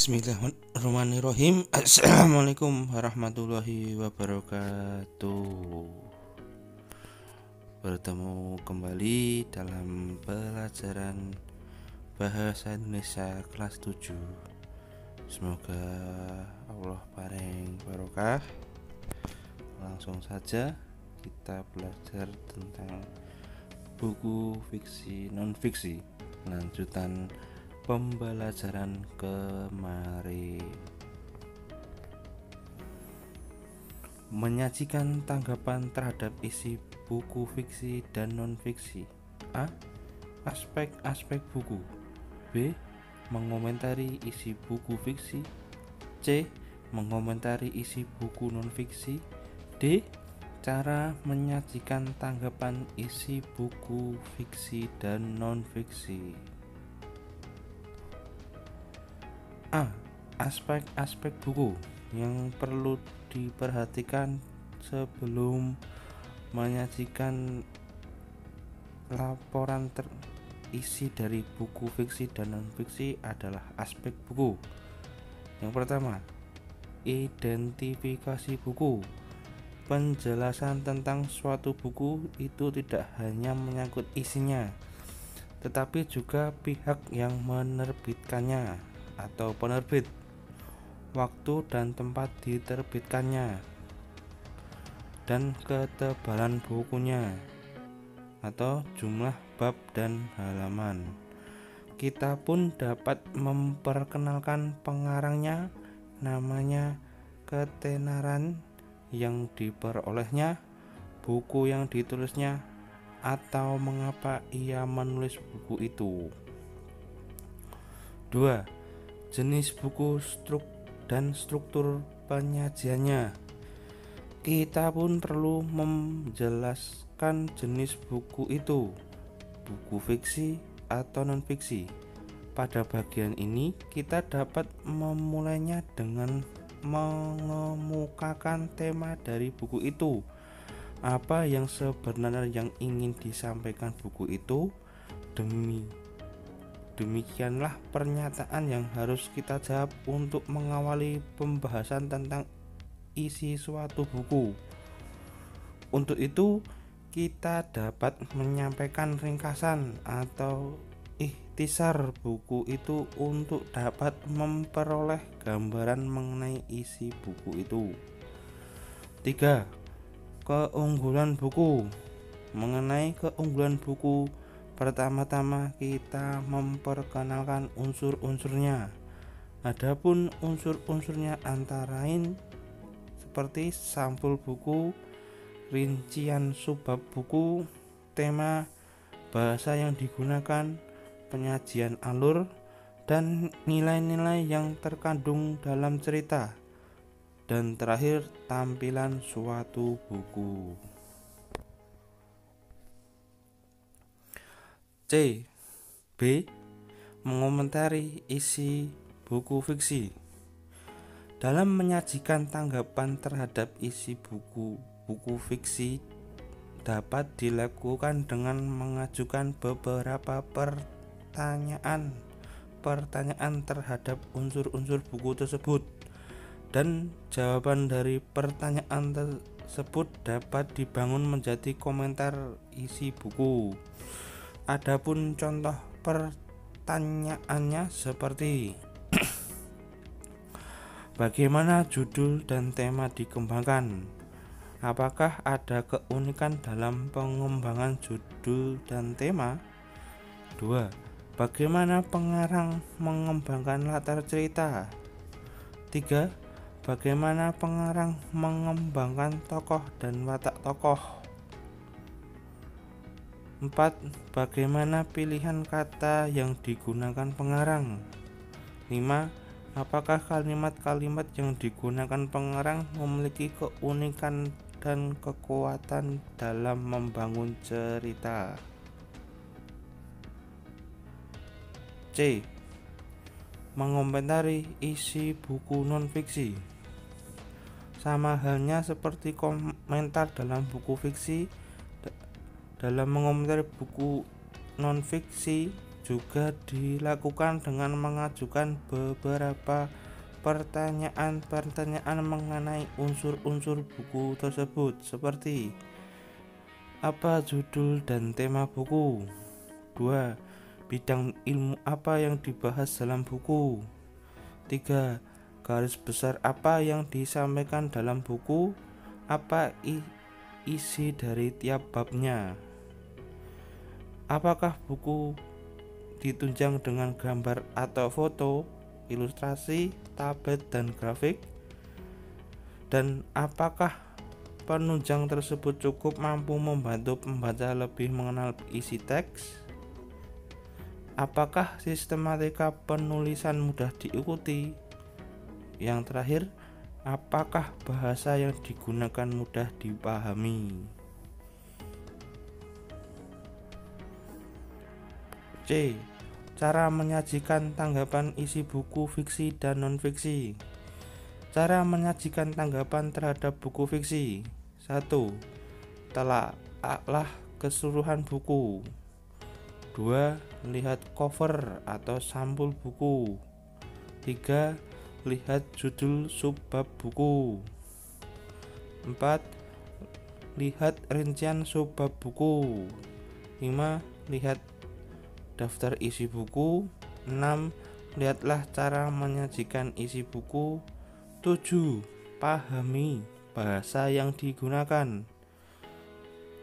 Bismillahirrahmanirrahim. Assalamualaikum warahmatullahi wabarakatuh. Bertemu kembali dalam pelajaran Bahasa Indonesia kelas 7. Semoga Allah paring barokah. Langsung saja kita belajar tentang buku fiksi non fiksi, lanjutan pembelajaran kemarin. Menyajikan tanggapan terhadap isi buku fiksi dan non-fiksi. A. Aspek-aspek buku. B. Mengomentari isi buku fiksi. C. Mengomentari isi buku non-fiksi. D. Cara menyajikan tanggapan isi buku fiksi dan non-fiksi. A. Aspek-aspek buku yang perlu diperhatikan sebelum menyajikan laporan terisi dari buku fiksi dan non-fiksi adalah aspek buku. Yang pertama, identifikasi buku. Penjelasan tentang suatu buku itu tidak hanya menyangkut isinya, tetapi juga pihak yang menerbitkannya atau penerbit, waktu dan tempat diterbitkannya, dan ketebalan bukunya atau jumlah bab dan halaman. Kita pun dapat memperkenalkan pengarangnya, namanya, ketenaran yang diperolehnya, buku yang ditulisnya, atau mengapa ia menulis buku itu. 2. Jenis buku dan struktur penyajiannya. Kita pun perlu menjelaskan jenis buku itu, buku fiksi atau non-fiksi. Pada bagian ini kita dapat memulainya dengan mengemukakan tema dari buku itu, apa yang sebenarnya yang ingin disampaikan buku itu. Demikianlah pernyataan yang harus kita jawab untuk mengawali pembahasan tentang isi suatu buku. Untuk itu, kita dapat menyampaikan ringkasan atau ikhtisar buku itu untuk dapat memperoleh gambaran mengenai isi buku itu. 3. Keunggulan buku. Mengenai keunggulan buku, pertama-tama kita memperkenalkan unsur-unsurnya. Adapun unsur-unsurnya antara lain seperti sampul buku, rincian subbab buku, tema, bahasa yang digunakan, penyajian alur, dan nilai-nilai yang terkandung dalam cerita. Dan terakhir, tampilan suatu buku. C. B. Mengomentari isi buku fiksi. Dalam menyajikan tanggapan terhadap isi buku fiksi dapat dilakukan dengan mengajukan beberapa pertanyaan terhadap unsur-unsur buku tersebut, dan jawaban dari pertanyaan tersebut dapat dibangun menjadi komentar isi buku. Adapun contoh pertanyaannya seperti bagaimana judul dan tema dikembangkan? Apakah ada keunikan dalam pengembangan judul dan tema? 2. Bagaimana pengarang mengembangkan latar cerita? 3. Bagaimana pengarang mengembangkan tokoh dan watak tokoh? 4. Bagaimana pilihan kata yang digunakan pengarang? 5. Apakah kalimat-kalimat yang digunakan pengarang memiliki keunikan dan kekuatan dalam membangun cerita? C. Mengomentari isi buku non-fiksi. Sama halnya seperti komentar dalam buku fiksi, dalam mengomentari buku non-fiksi juga dilakukan dengan mengajukan beberapa pertanyaan-pertanyaan mengenai unsur-unsur buku tersebut, seperti apa judul dan tema buku. 2. Bidang ilmu apa yang dibahas dalam buku. 3. Garis besar apa yang disampaikan dalam buku. Apa isi dari tiap babnya. Apakah buku ditunjang dengan gambar atau foto, ilustrasi, tablet, dan grafik? Dan apakah penunjang tersebut cukup mampu membantu pembaca lebih mengenal isi teks? Apakah sistematika penulisan mudah diikuti? Yang terakhir, apakah bahasa yang digunakan mudah dipahami? C. Cara menyajikan tanggapan isi buku fiksi dan non-fiksi. Cara menyajikan tanggapan terhadap buku fiksi. 1. Telaahlah keseluruhan buku. 2. Lihat cover atau sampul buku. 3. Lihat judul subbab buku. 4. Lihat rincian subbab buku. 5. Lihat daftar isi buku. 6. Lihatlah cara menyajikan isi buku. 7. Pahami bahasa yang digunakan.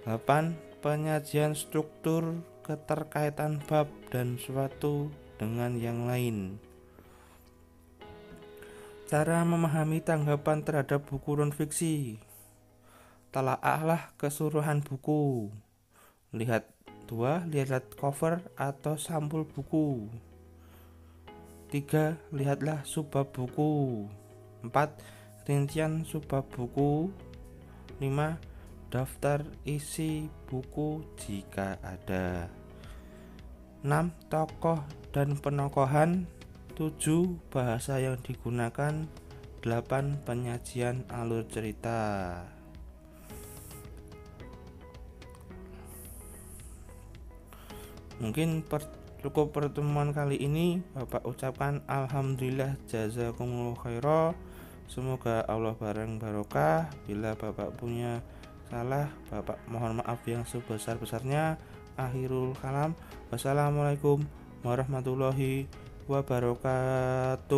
8. Penyajian struktur keterkaitan bab dan suatu dengan yang lain. Cara memahami tanggapan terhadap buku non-fiksi. Telaahlah keseluruhan buku. Lihat cover atau sampul buku. 3. Lihatlah subbab buku. 4. Rincian subbab buku. 5. Daftar isi buku jika ada. 6. Tokoh dan penokohan. 7. Bahasa yang digunakan. 8. Penyajian alur cerita. Mungkin cukup pertemuan kali ini. Bapak ucapkan alhamdulillah jazakumullah khairah. Semoga Allah bareng barokah. Bila Bapak punya salah, Bapak mohon maaf yang sebesar-besarnya. Akhirul kalam. Wassalamualaikum warahmatullahi wabarakatuh.